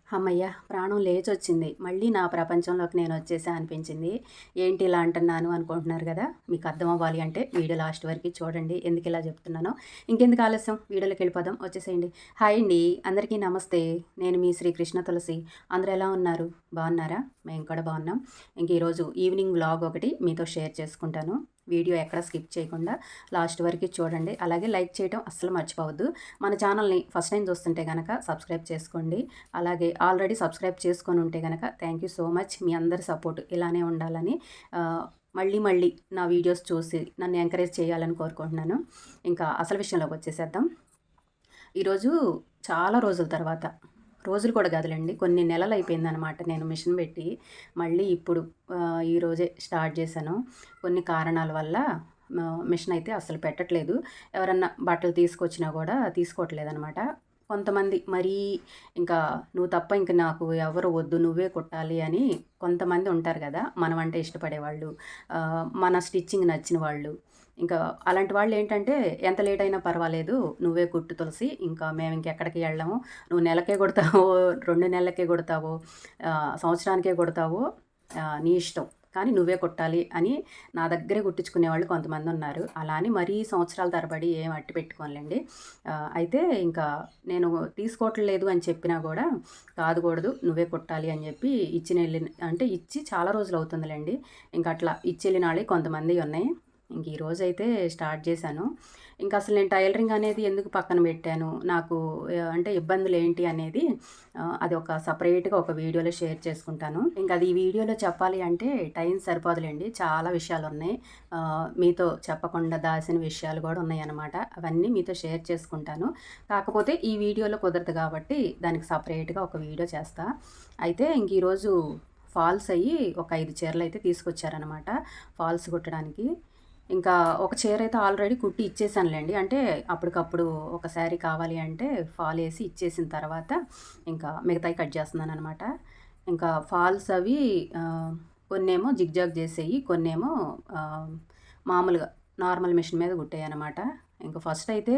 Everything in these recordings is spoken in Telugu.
హమ్మయ్య! ప్రాణం లేచొచ్చింది. మళ్ళీ నా ప్రపంచంలోకి నేనొచ్చేసా అనిపించింది. ఏంటి ఇలా అంటున్నాను అనుకుంటున్నారు గదా! మీకు అర్థమవ్వాలి అంటే వీడియో లాస్ట్ వరకి చూడండి. ఎందుకిలా చెప్తున్నానో. ఇంకెందుకు ఆలస్యం వీడియోలోకెళ్ళిపోదాం. వచ్చేసేయండి. హాయ్ అండి. అందరికీ నమస్తే. నేను మీ శ్రీ కృష్ణ తులసి. అందరూ ఎలా ఉన్నారు? బాగున్నారా? మేము కూడా బాగున్నాం. ఇంక ఈరోజు ఈవినింగ్ వ్లాగ్ ఒకటి మీతో షేర్ చేసుకుంటాను. వీడియో ఎక్కడ స్కిప్ చేయకుండా లాస్ట్ వరకి చూడండి. అలాగే లైక్ చేయడం అస్సలు మర్చిపోవద్దు. మన ఛానల్‌ని ఫస్ట్ టైం చూస్తుంటే గనక సబ్స్క్రైబ్ చేసుకోండి. అలాగే ఆల్రెడీ సబ్స్క్రైబ్ చేసుకొని ఉంటే గనక థ్యాంక్ యూ సో మచ్. మీ అందరి సపోర్ట్ ఇలానే ఉండాలని మళ్ళీ మళ్ళీ నా వీడియోస్ చూసి నన్ను ఎంకరేజ్ చేయాలని కోరుకుంటున్నాను. ఇంకా అసలు విషయంలోకి వచ్చేసేద్దాం. ఈరోజు చాలా రోజుల తర్వాత, రోజులు కూడా కాదులెండి, కొన్ని నెలలు అయిపోయిందనమాట నేను మిషన్ పెట్టి. మళ్ళీ ఇప్పుడు ఈరోజే స్టార్ట్ చేశాను. కొన్ని కారణాల వల్ల మిషన్ అయితే అస్సలు పెట్టట్లేదు. ఎవరన్నా బట్టలు తీసుకొచ్చినా కూడా తీసుకోవట్లేదనమాట. కొంతమంది మరీ ఇంకా నువ్వు తప్ప ఇంక నాకు ఎవరు వద్దు, నువ్వే కుట్టాలి అని కొంతమంది ఉంటారు కదా! మనమంటే ఇష్టపడేవాళ్ళు, మన స్టిచ్చింగ్ నచ్చిన వాళ్ళు. ఇంకా అలాంటి వాళ్ళేంటంటే, ఎంత లేట్ అయినా పర్వాలేదు, నువ్వే కుట్టు తులసి, ఇంకా మేము ఇంకెక్కడికి వెళ్ళము. నువ్వు నెలకే కుడతావో, 2 నెలలకే కుడతావో, సంవత్సరానికే కుడతావో నీ ఇష్టం. కానీ నువ్వే కుట్టాలి అని నా దగ్గరే కుట్టించుకునేవాళ్ళు కొంతమందున్నారు. అలా అని మరీ సంవత్సరాల తరబడి ఏం అట్టి పెట్టుకోనులెండి. అయితే ఇంకా నేను తీసుకోవట్లేదు అని చెప్పినా గూడా, కాదుకూడదు నువ్వే కుట్టాలి అని చెప్పి అంటే ఇచ్చి చాలా రోజులవుతుందిలెండి. ఇంకట్లా ఇచ్చెళ్ళినాళ్ళయి కొంతమందియి ఉన్నాయి. ఇంక ఈరోజైతే స్టార్ట్ చేశాను. ఇంక అసలు నేను టైలరింగ్ అనేది ఎందుకు పక్కన పెట్టాను, నాకు అంటే ఇబ్బందులేంటి అనేది అది ఒక సపరేట్‌గా ఒక వీడియోలో షేర్ చేసుకుంటాను. ఇంక అది ఈ వీడియోలో చెప్పాలి అంటే టైం సరిపోదులెండి. చాలా విషయాలున్నాయి. మీతో చెప్పకుండా దాసిన విషయాలు గూడా ఉన్నాయన్నమాట. అవన్నీ మీతో షేర్ చేసుకుంటాను. కాకపోతే ఈ వీడియోలో కుదరదు కాబట్టి దానికి సపరేట్‌గా ఒక వీడియో చేస్తా. అయితే ఇంక ఈరోజు ఫాల్స్ అయ్యి ఒక 5 చీరలైతే తీసుకొచ్చారనమాట ఫాల్స్ కుట్టడానికి. ఇంకా ఒక చీరైతే ఆల్రెడీ కుట్టి ఇచ్చేసానులెండి. అంటే అప్పటికప్పుడు ఒక శారీ కావాలి అంటే ఫాలేసి ఇచ్చేసిన తర్వాత ఇంకా మిగతాయి కట్ చేస్తున్నాననమాట. ఇంకా ఫాల్స్ అవి కొన్నేమో జిగ్‌జాగ్ చేసేయి, కొన్నేమో ఆహ్, మామూలుగా నార్మల్ మిషన్ మీద కుట్టాయనమాట. ఇంక ఫస్ట్ అయితే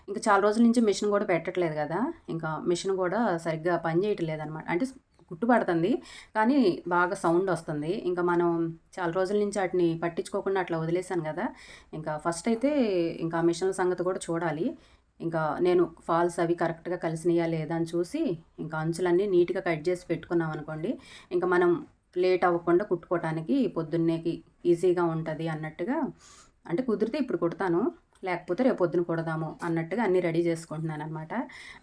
ఇంక చాలా రోజుల నుంచి మిషన్ కూడా పెట్టట్లేదు గదా! ఇంకా మిషన్ కూడా సరిగ్గా పని చేయటం లేదనమాట. అంటే కుట్టు పడుతుంది. కానీ బాగా సౌండొస్తుంది. ఇంకా మనం చాలా రోజుల నుంచి ఆటిని పట్టించుకోకుండా అట్లా వదిలేసాను గదా! ఇంకా ఫస్ట్ అయితే ఇంకా ఆ మిషన్‌ల సంగతి కూడా చూడాలి. ఇంకా నేను ఫాల్స్ అవి కరెక్ట్‌గా కలిసినాయా లేదా అని చూసి, ఇంకా అంచులన్నీ నీట్‌గా కట్ చేసి పెట్టుకున్నామనుకోండి, ఇంకా మనం లేట్ అవ్వకుండా కుట్టుకోవటానికి పొద్దున్నేకి ఈజీగా ఉంటది అన్నట్టుగా, అంటే కుదిరితే ఇప్పుడు కుడతాను. లేకపోతే రేపొద్దున కుడదాము అన్నట్టుగా అన్నీ రెడీ చేసుకుంటున్నాననమాట.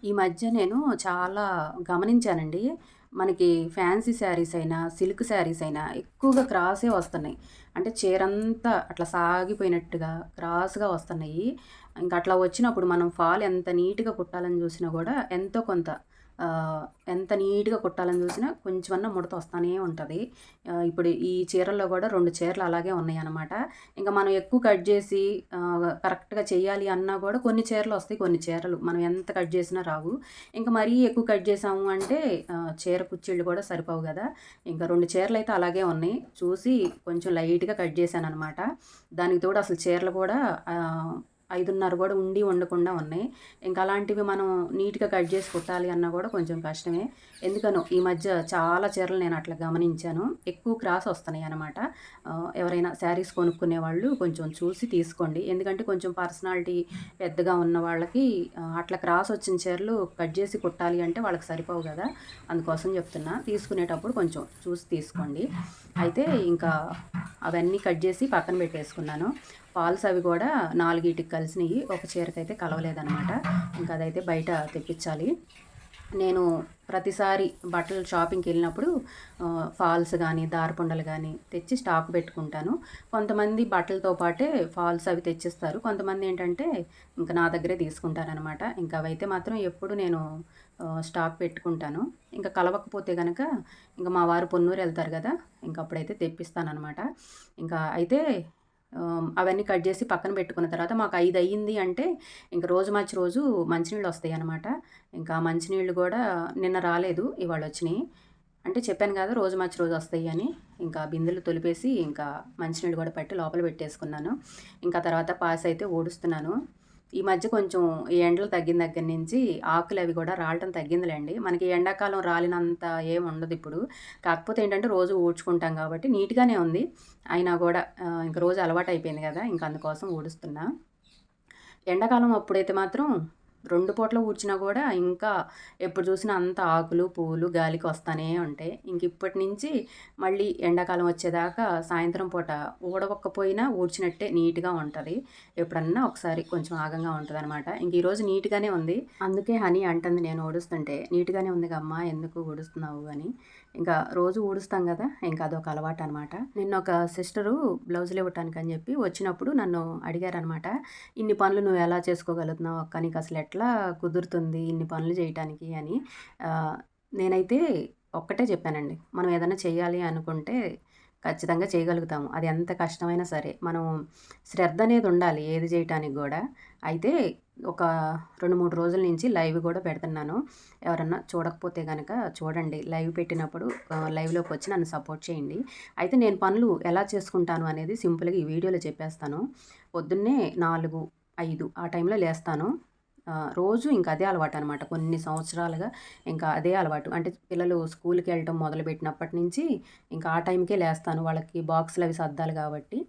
ఈ మధ్య నేను చాలా గమనించానండి. మనకి ఫ్యాన్సీ శారీస్ అయినా, సిల్క్ శారీస్ అయినా ఎక్కువగా క్రాసే వస్తున్నాయి. అంటే చీరంతా అట్లా సాగిపోయినట్టుగా క్రాస్‌గా వస్తున్నాయి. ఇంక అట్లా వచ్చినప్పుడు మనం ఫాల్ ఎంత నీట్‌గా కుట్టాలని చూసినా గూడా ఎంతో కొంత ఆహ్, ఎంత నీట్‌గా కుట్టాలని చూసినా కొంచెమన్నా ముడత వస్తానే ఉంటది. ఇప్పుడు ఈ చీరల్లో గూడా 2 చీరలు అలాగే ఉన్నాయన్నమాట. ఇంక మనం ఎక్కువ కట్ జేసి కరెక్ట్‌గా చెయ్యాలి అన్నా గూడా కొన్ని చీరలొస్తాయి, కొన్ని చీరలు మనం ఎంత కట్ జేసినా రావు. ఇంక మరీ ఎక్కువ కట్ జేసాము అంటే చీర కుచ్చిళ్ళు గూడా సరిపోవు గదా! ఇంక 2 చీరలయితే అలాగే ఉన్నాయి. చూసి కొంచెం లైట్‌గా కట్ జేశాననమాట. దానికి తోడు అసలు చీరలు గూడా ఆహ్, 5:30 గూడా ఉండి ఉండకుండా ఉన్నాయి. ఇంక అలాంటివి మనం నీట్‌గా కట్ జేసి కుట్టాలి అన్నా గూడా కొంచెం కష్టమే. ఎందుకనో ఈ మధ్య చాలా చీరలు నేను అట్లా గమనించాను. ఎక్కువ క్రాస్ వస్తున్నాయనమాట. ఎవరైనా శారీస్ కొనుక్కునే వాళ్ళు కొంచెం చూసి తీసుకోండి. ఎందుకంటే కొంచెం పర్సనాలిటీ పెద్దగా ఉన్న వాళ్ళకి అట్లా క్రాస్ వచ్చిన చీరలు కట్ జేసి కుట్టాలి అంటే వాళ్ళకి సరిపోవు గదా! అందుకోసం చెప్తున్నా. తీసుకునేటప్పుడు కొంచెం చూసి తీసుకోండి. అయితే ఇంకా అవన్నీ కట్ జేసి పక్కన పెట్టేసుకున్నాను. ఫాల్స్ అవి గూడా 4 కలిసినియి. ఒక చీరకైతే కలవలేదనమాట. ఇంకా అదైతే బయట తెప్పిచ్చాలి. నేను ప్రతిసారి బట్టలు షాపింగ్‌కెళ్ళినప్పుడు ఫాల్స్ గానీ, దారపుండలు గానీ తెచ్చి స్టాక్ పెట్టుకుంటాను. కొంతమంది బట్టలతో పాటే ఫాల్స్ అవి తెచ్చిస్తారు. కొంతమందేంటంటే ఇంక నా దగ్గరే తీసుకుంటారనమాట. ఇంక అవైతే మాత్రం ఎప్పుడు నేను స్టాక్ పెట్టుకుంటాను. ఇంక కలవకపోతే గనక ఇంక మా వారు పొన్నూరెళ్తారు గదా! ఇంక అప్పుడైతే తెప్పిస్తాననమాట. ఇంకా అయితే అవన్నీ కట్ జేసి పక్కన పెట్టుకున్న తర్వాత మాకు 5 అయ్యింది అంటే ఇంక రోజు మార్చి రోజు మంచినీళ్ళొస్తాయనమాట. ఇంకా మంచినీళ్ళు గూడా నిన్న రాలేదు, ఇవాళొచ్చినియి. అంటే చెప్పాను గదా! రోజు మార్చి రోజు వస్తాయి అని. ఇంకా బిందెలు తొలిపేసి ఇంకా మంచినీళ్ళు గూడా పట్టి లోపల పెట్టేసుకున్నాను. ఇంకా తర్వాత పాసయితే ఊడుస్తున్నాను. ఈ మధ్య కొంచెం ఈ ఎండలు తగ్గిన దగ్గర నుంచి ఆకులవి కూడా రాలటం తగ్గిందిలేండి. మనకి ఎండాకాలం రాలినంత ఏముండదిప్పుడు. కాకపోతే ఏంటంటే రోజు ఊడ్చుకుంటాం కాబట్టి నీట్‌గానే ఉంది. అయినా గూడా ఇంక రోజు అలవాటయిపోయింది గదా! ఇంక అందుకోసం ఊడుస్తున్నా. ఎండాకాలం అప్పుడైతే మాత్రం 2 పూటలు ఊడ్చినా గూడా ఇంకా ఎప్పుడు చూసినా అంతా ఆకులు, పువ్వులు గాలికి వస్తానే ఉంటాయి. ఇంక ఇప్పటి నుంచి మళ్ళీ ఎండాకాలం వచ్చేదాకా సాయంత్రం పూట ఊడవకపోయినా ఊడ్చినట్టే నీట్‌గా ఉంటది. ఎప్పుడన్నా ఒకసారి కొంచెం ఆగంగా ఉంటదనమాట. ఇంక ఈరోజు నీట్‌గానే ఉంది. అందుకే హనీ అంటుంది నేను ఊడుస్తుంటే, "నీట్‌గానే ఉందిగా అమ్మా ఎందుకు ఊడుస్తున్నావు" అని. ఇంకా రోజు ఊడుస్తాం గదా! ఇంక అదొక అలవాటనమాట. నిన్నొక సిస్టరు బ్లౌజులు ఇవ్వటానికని జెప్పి వచ్చినప్పుడు నన్ను అడిగారనమాట. "ఇన్ని పనులు నువ్వు ఎలా చేసుకోగలుగుతున్నావు అక్క? నీకసలు ఎట్లా కుదురుతుంది ఇన్ని పనులు చేయటానికి" అని. ఆహ్, నేనైతే ఒక్కటే చెప్పానండి. మనం ఏదన్నా చెయ్యాలి అనుకుంటే ఖచ్చితంగా చేయగలుగుతాము. అది ఎంత కష్టమైనా సరే. మనం శ్రద్ధ అనేది ఉండాలి ఏది చేయటానికి గూడా. అయితే ఒక 2, 3 రోజుల నుంచి లైవ్ గూడా పెడుతున్నాను. ఎవరన్నా చూడకపోతే గనక చూడండి. లైవ్ పెట్టినప్పుడు లైవ్‌లోకొచ్చి నన్ను సపోర్ట్ చేయండి. అయితే నేను పనులు ఎలా చేసుకుంటాను అనేది సింపుల్‌గా ఈ వీడియోలో చెప్పేస్తాను. పొద్దున్నే 4, 5 ఆ టైంలో లేస్తాను. రోజు ఇంక అదే అలవాటనమాట. కొన్ని సంవత్సరాలుగా ఇంకా అదే అలవాటు. అంటే పిల్లలు స్కూలుకెళ్ళటం మొదలుపెట్టినప్పటి నుంచి ఇంకా ఆ టైంకే లేస్తాను. వాళ్ళకి బాక్సులవి సర్దాలి గాబట్టి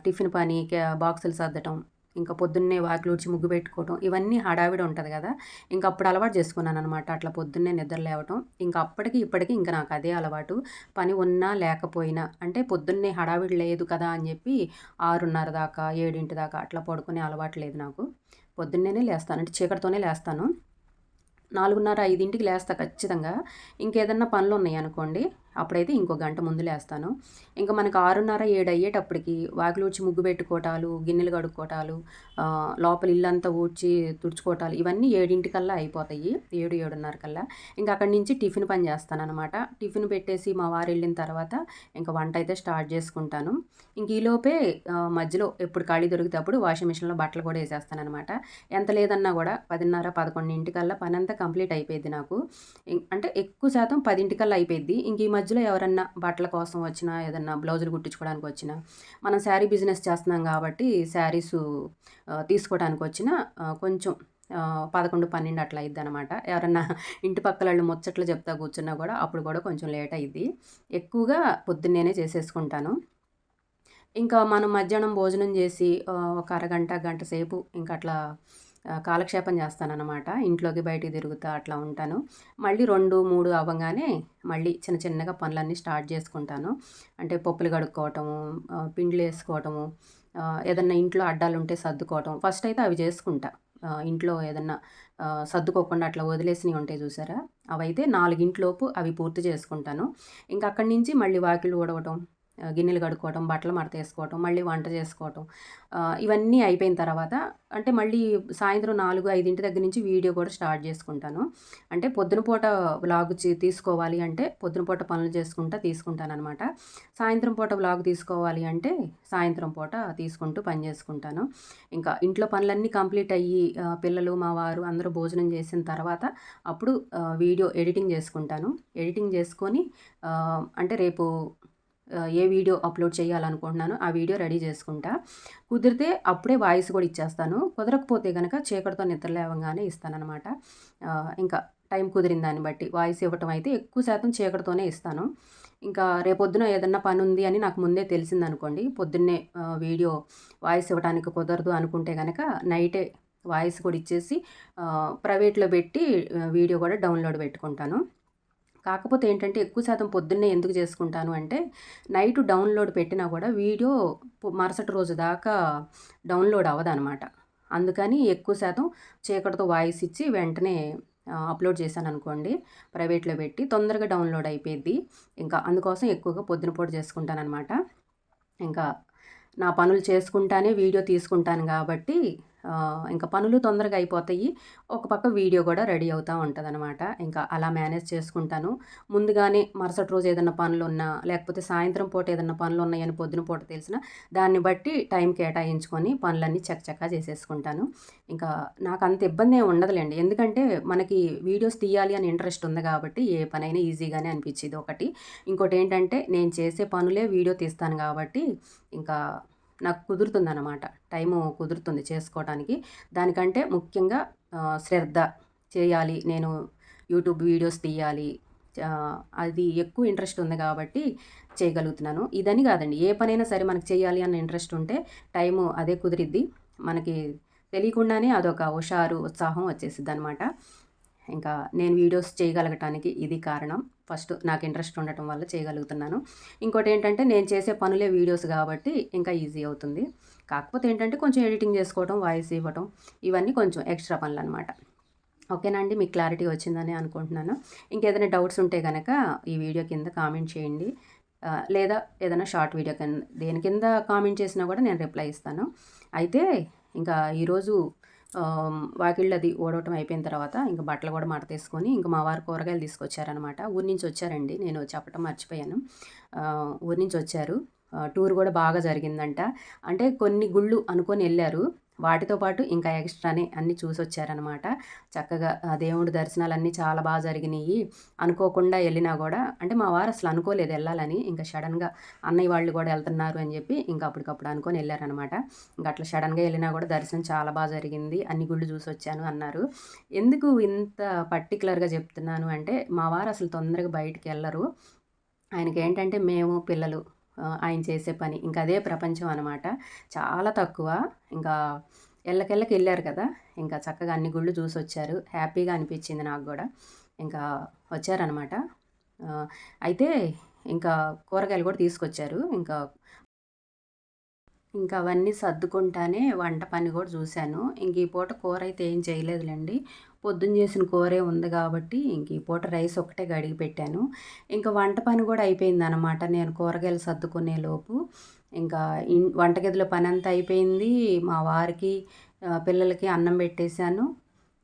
టిఫిన్ పని, బాక్సులు సర్దటం, ఇంకా పొద్దున్నే వాకిలూడ్చి ముగ్గు పెట్టుకోవటం, ఇవన్నీ హడావిడి ఉంటది గదా! ఇంక అప్పుడు అలవాటు చేసుకున్నాననమాట. అట్లా పొద్దున్నే నిద్ర లేవటం. ఇంక అప్పటికి ఇప్పటికి ఇంక నాకు అదే అలవాటు. పని ఉన్నా లేకపోయినా అంటే పొద్దున్నే హడావిడి లేదు కదా అని జెప్పి 6:30 దాకా, 7 దాకా అట్లా పడుకునే అలవాటు లేదు నాకు. పొద్దున్నేనే లేస్తాను. అంటే చీకటితోనే లేస్తాను. 4:30, 5కి లేస్తా ఖచ్చితంగా. ఇంకేదన్నా పనులున్నాయనుకోండి, అప్పుడైతే ఇంకో గంట ముందు లేస్తాను. ఇంక మనకు 6:30, 7 అయ్యేటప్పటికి వాకిలూడ్చి ముగ్గు పెట్టుకోవటాలు, గిన్నెలు కడుక్కోవటాలు, లోపల ఇల్లంతా ఊడ్చి తుడుచుకోవటాలు ఇవన్నీ 7 అయిపోతాయి. 7, 7:30 కల్లా. ఇంక అక్కడి నుంచి టిఫిన్ పని చేస్తాననమాట. టిఫిన్ పెట్టేసి మా వారెళ్ళిన తర్వాత ఇంక వంటయితే స్టార్ట్ చేసుకుంటాను. ఇంక ఈలోపే మధ్యలో ఎప్పుడు ఖాళీ దొరికితే అప్పుడు వాషింగ్ మిషన్‌లో బట్టలు కూడా ఏసేస్తాననమాట. ఎంత లేదన్నా గూడా 10:30, 11 పనంతా కంప్లీట్ అయిపోయిద్ది నాకు. అంటే ఎక్కువ శాతం 10 అయిపోయిద్ది. ఇంక ఈ మధ్యలో ఎవరన్నా బట్టల కోసం వచ్చినా, ఏదన్నా బ్లౌజులు కుట్టించుకోవడానికి వచ్చినా, మనం శారీ బిజినెస్ చేస్తున్నాం గాబట్టి శారీసు తీసుకోవటానికొచ్చినా కొంచెం 11, 12 అట్లా అయిద్దనమాట. ఎవరన్నా ఇంటి పక్కలోళ్ళు ముచ్చట్లు చెప్తా కూర్చున్నా గూడా అప్పుడు గూడా కొంచెం లేట్ అయిద్ది. ఎక్కువగా పొద్దున్నేనే చేసేసుకుంటాను. ఇంకా మనం మధ్యాహ్నం భోజనం జేసి ఒక అరగంట, గంట సేపు ఇంకట్లా కాలక్షేపం చేస్తాననమాట. ఇంట్లోకి బయటికి తిరుగుతా అట్లా ఉంటాను. మళ్ళీ 2, 3 అవ్వంగానే మళ్ళీ చిన్న చిన్నగా పనులన్నీ స్టార్ట్ జేసుకుంటాను. అంటే పప్పులు కడుక్కోవటము, పిండిలేసుకోవటము, ఏదన్నా ఇంట్లో అడ్డాలుంటే సర్దుకోవటం. ఫస్టయితే అవి జేసుకుంటా. ఇంట్లో ఏదన్నా సర్దుకోకుండా అట్లా వదిలేసినయి ఉంటాయి చూసారా? అవైతే 4 లోపు అవి పూర్తి చేసుకుంటాను. ఇంక అక్కడి నుంచి మళ్ళీ వాకిలి ఊడవటం, గిన్నెలు కడుక్కోవటం, బట్టలు మడతేసుకోవటం, మళ్ళీ వంట చేసుకోవటం, ఇవన్నీ అయిపోయిన తర్వాత అంటే మళ్ళీ సాయంత్రం 4, 5 దగ్గర నుంచి వీడియో కూడా స్టార్ట్ చేసుకుంటాను. అంటే పొద్దున పూట వ్లాగ్ తీసుకోవాలి అంటే పొద్దున పూట పనులు చేసుకుంటా తీసుకుంటాననమాట. సాయంత్రం పూట వ్లాగ్ తీసుకోవాలి అంటే సాయంత్రం పూట తీసుకుంటూ పని చేసుకుంటాను. ఇంకా ఇంట్లో పనులన్నీ కంప్లీట్ అయ్యి పిల్లలు, మా వారు అందరూ భోజనం చేసిన తర్వాత అప్పుడు వీడియో ఎడిటింగ్ చేసుకుంటాను. ఎడిటింగ్ చేసుకొని అంటే రేపు ఏ వీడియో అప్లోడ్ చేయాలనుకుంటున్నానో ఆ వీడియో రెడీ చేసుకుంటా. కుదిరితే అప్పుడే వాయిస్ కూడా ఇచ్చేస్తాను. కుదరకపోతే గనక చీకటితో నిద్ర లేవంగానే ఇస్తాననమాట. ఇంకా టైం కుదిరిన దాన్ని బట్టి వాయిస్ ఇవ్వటం అయితే ఎక్కువ శాతం చీకటితోనే ఇస్తాను. ఇంకా రేపొద్దున ఏదన్నా పనుంది అని నాకు ముందే తెలిసిందనుకోండి, పొద్దున్నే వీడియో వాయిస్ ఇవ్వటానికి కుదరదు అనుకుంటే గనక నైటే వాయిస్ కూడా ఇచ్చేసి ప్రైవేట్‌లో పెట్టి వీడియో కూడా డౌన్‌లోడ్ పెట్టుకుంటాను. కాకపోతే ఏంటంటే ఎక్కువ శాతం పొద్దున్నే ఎందుకు చేసుకుంటాను అంటే, నైట్ డౌన్‌లోడ్ పెట్టినా కూడా వీడియో మరుసటి రోజు దాకా డౌన్‌లోడ్ అవ్వదనమాట. అందుకని ఎక్కువ శాతం చీకటితో వాయిస్ ఇచ్చి వెంటనే అప్లోడ్ చేశాననుకోండి ప్రైవేట్‌లో పెట్టి తొందరగా డౌన్‌లోడ్ అయిపోయిద్ది. ఇంకా అందుకోసం ఎక్కువగా పొద్దున పూట చేసుకుంటాననమాట. ఇంకా నా పనులు చేసుకుంటానే వీడియో తీసుకుంటాను గాబట్టి ఇంకా పనులు తొందరగా అయిపోతాయి. ఒక పక్క వీడియో గూడా రెడీ అవుతా ఉంటదనమాట. ఇంకా అలా మేనేజ్ చేసుకుంటాను. ముందుగానే మరుసటి రోజు ఏదన్నా పనులున్నా, లేకపోతే సాయంత్రం పూట ఏదన్నా పనులున్నాయని పొద్దున పూట తెలిసినా, దాన్ని బట్టి టైం కేటాయించుకొని పనులన్నీ చకచకా చేసేసుకుంటాను. ఇంకా నాకంత ఇబ్బందేం ఉండదులెండి. ఎందుకంటే మనకి వీడియోస్ తీయాలి అని ఇంట్రెస్ట్ ఉంది గాబట్టి ఏ పనైనా ఈజీగానే అనిపిచ్చిద్ది ఒకటి. ఇంకోటేంటంటే నేను చేసే పనులే వీడియో తీస్తాను గాబట్టి ఇంకా నాకు కుదురుతుందన్నమాట. టైము కుదురుతుంది చేసుకోవటానికి. దానికంటే ముఖ్యంగా శ్రద్ధ చేయాలి. నేను యూట్యూబ్ వీడియోస్ తీయాలి. అది ఎక్కువ ఇంట్రెస్ట్ ఉంది కాబట్టి చేయగలుగుతున్నాను. ఇదని కాదండి, ఏ పనైనా సరే మనకు చేయాలి అన్న ఇంట్రెస్ట్ ఉంటే టైము అదే కుదిరిద్ది. మనకి తెలియకుండానే అదొక హుషారు, ఉత్సాహం వచ్చేసిద్దనమాట. ఇంకా నేను వీడియోస్ చేయగలగటానికి ఇది కారణం. ఫస్ట్ నాకు ఇంట్రెస్ట్ ఉండటం వల్ల చేయగలుగుతున్నాను. ఇంకోటి ఏంటంటే నేను చేసే పనులే వీడియోస్ కాబట్టి ఇంకా ఈజీ అవుతుంది. కాకపోతే ఏంటంటే కొంచెం ఎడిటింగ్ చేసుకోవడం, వాయిస్ ఇవ్వటం ఇవన్నీ కొంచెం ఎక్స్ట్రా పనులనమాట. ఓకేనా అండి, మీకు క్లారిటీ వచ్చిందని అనుకుంటున్నాను. ఇంకేదైనా డౌట్స్ ఉంటే కనుక ఈ వీడియో కింద కామెంట్ చేయండి. లేదా ఏదైనా షార్ట్ వీడియో కింద దేని కింద కామెంట్ చేసినా కూడా నేను రిప్లై ఇస్తాను. అయితే ఇంకా ఈరోజు వాకిళ్ళది ఊడవటం అయిపోయిన తర్వాత ఇంక బట్టలు కూడా మడతేసుకొని ఇంక మా వారు కూరగాయలు తీసుకొచ్చారనమాట. ఊరి నుంచి వచ్చారండి, నేను చెప్పటం మర్చిపోయాను. ఊరి నుంచి వచ్చారు. టూర్ కూడా బాగా జరిగిందంట. అంటే కొన్ని గుళ్ళు అనుకొని వెళ్ళారు. వాటితో పాటు ఇంకా ఎక్స్ట్రానే అన్నీ చూసొచ్చారనమాట. చక్కగా దేవుడి దర్శనాలన్నీ చాలా బాగా జరిగినాయి. అనుకోకుండా వెళ్ళినా కూడా అంటే మా వారు అసలు అనుకోలేదు వెళ్ళాలని. ఇంకా సడన్గా అన్నయ్య వాళ్ళు కూడా వెళ్తున్నారు అని చెప్పి ఇంకా అప్పటికప్పుడు అనుకొని వెళ్ళారనమాట. ఇంకా అట్లా సడన్గా వెళ్ళినా కూడా దర్శనం చాలా బాగా జరిగింది, అన్ని గుళ్ళు చూసొచ్చాను అన్నారు. ఎందుకు ఇంత పర్టికులర్గా చెప్తున్నాను అంటే మా వారు అసలు తొందరగా బయటికి వెళ్ళరు. ఆయనకి ఏంటంటే మేము పిల్లలు, ఆయన చేసే పని ఇంకా అదే ప్రపంచం అనమాట. చాలా తక్కువ. ఇంకా ఎళ్ళకెళ్ళకి వెళ్ళారు కదా, ఇంకా చక్కగా అన్ని గుళ్ళు చూసొచ్చారు. హ్యాపీగా అనిపించింది నాకు కూడా. ఇంకా వచ్చారనమాట. అయితే ఇంకా కూరగాయలు కూడా తీసుకొచ్చారు. ఇంకా అవన్నీ సర్దుకుంటానే వంట పని కూడా చూశాను. ఇంక ఈ పూట కూర అయితే ఏం చేయలేదులేండి. పొద్దున్న చేసిన కూరే ఉంది కాబట్టి ఇంక ఈ పూట రైస్ ఒక్కటే కడిగి పెట్టాను. ఇంకా వంట పని కూడా అయిపోయిందనమాట. నేను కూరగాయలు సర్దుకునే లోపు ఇంకా వంటగదిలో పనంతా అయిపోయింది. మా వారికి పిల్లలకి అన్నం పెట్టేశాను.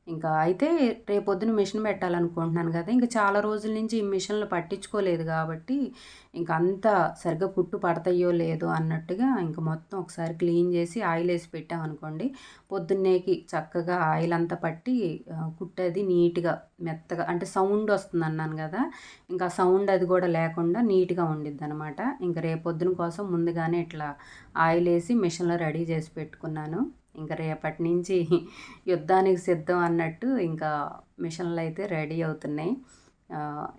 ఇంకా అయితే రేపొద్దున మిషన్ పెట్టాలనుకుంటున్నాను కదా, ఇంకా చాలా రోజుల నుంచి ఈ మిషన్లు పట్టించుకోలేదు కాబట్టి ఇంక అంతా సరిగ్గా కుట్టు పడతాయో లేదో అన్నట్టుగా ఇంక మొత్తం ఒకసారి క్లీన్ చేసి ఆయిల్ వేసి పెట్టామనుకోండి, పొద్దున్నేకి చక్కగా ఆయిల్ అంతా పట్టి కుట్టేది నీట్గా మెత్తగా అంటే సౌండ్ వస్తుంది అన్నాను కదా, ఇంకా సౌండ్ అది కూడా లేకుండా నీట్గా ఉండిద్ది అనమాట. ఇంకా రేపొద్దున కోసం ముందుగానే ఇట్లా ఆయిల్ వేసి మిషన్లో రెడీ చేసి పెట్టుకున్నాను. ఇంకా రేపటి నుంచి యుద్ధానికి సిద్ధం అన్నట్టు ఇంకా మిషన్లు అయితే రెడీ అవుతున్నాయి.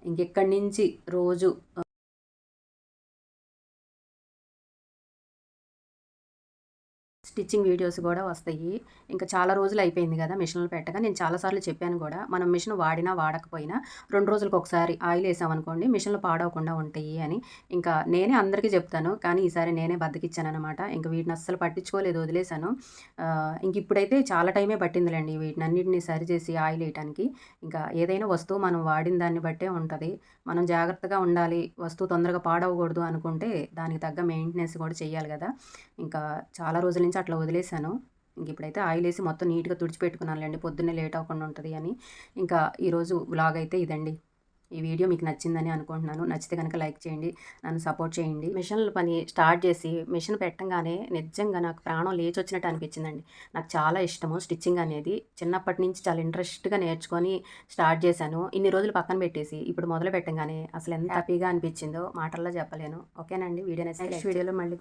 ఇంకెక్కడి నుంచి రోజు స్టిచ్చింగ్ వీడియోస్ కూడా వస్తాయి. ఇంకా చాలా రోజులు అయిపోయింది కదా మిషన్లు పెట్టగా. నేను చాలాసార్లు చెప్పాను కూడా, మనం మిషన్ వాడినా వాడకపోయినా 2 రోజులకు ఒకసారి ఆయిల్ వేసామనుకోండి మిషన్లు పాడవకుండా ఉంటాయి అని. ఇంకా నేనే అందరికీ చెప్తాను, కానీ ఈసారి నేనే బద్దకిచ్చాననమాట. ఇంక వీటిని అస్సలు పట్టించుకోలేదు, వదిలేశాను. ఇంక ఇప్పుడైతే చాలా టైమే పట్టిందిలేండి వీటినన్నిటిని సరిచేసి ఆయిల్ వేయటానికి. ఇంకా ఏదైనా వస్తువు మనం వాడిన దాన్ని బట్టే ఉంటుంది. మనం జాగ్రత్తగా ఉండాలి, వస్తువు తొందరగా పాడవకూడదు అనుకుంటే దానికి తగ్గ మెయింటెనెన్స్ కూడా చేయాలి కదా. ఇంకా చాలా రోజుల నుంచి అట్లా వదిలేశాను. ఇంక ఇప్పుడైతే ఆయిల్ వేసి మొత్తం నీట్గా తుడిచిపెట్టుకున్నానులేండి, పొద్దున్నే లేట్ అవ్వకుండా ఉంటుంది అని. ఇంకా ఈరోజు వ్లాగ్ అయితే ఇదండి. ఈ వీడియో మీకు నచ్చిందని అనుకుంటున్నాను. నచ్చితే కనుక లైక్ చేయండి, నన్ను సపోర్ట్ చేయండి. మిషన్ల పని స్టార్ట్ చేసి మిషన్ పెట్టంగానే నిజంగా నాకు ప్రాణం లేచి వచ్చినట్టు అనిపించిందండి. నాకు చాలా ఇష్టము స్టిచ్చింగ్ అనేది. చిన్నప్పటి నుంచి చాలా ఇంట్రెస్ట్గా నేర్చుకొని స్టార్ట్ చేశాను. ఇన్ని రోజులు పక్కన పెట్టేసి ఇప్పుడు మొదలు పెట్టంగానే అసలు ఎంత హ్యాపీగా అనిపించిందో మాటల్లో చెప్పలేను. ఓకేనండి, వీడియో నచ్చితే నెక్స్ట్ వీడియోలో మళ్ళీ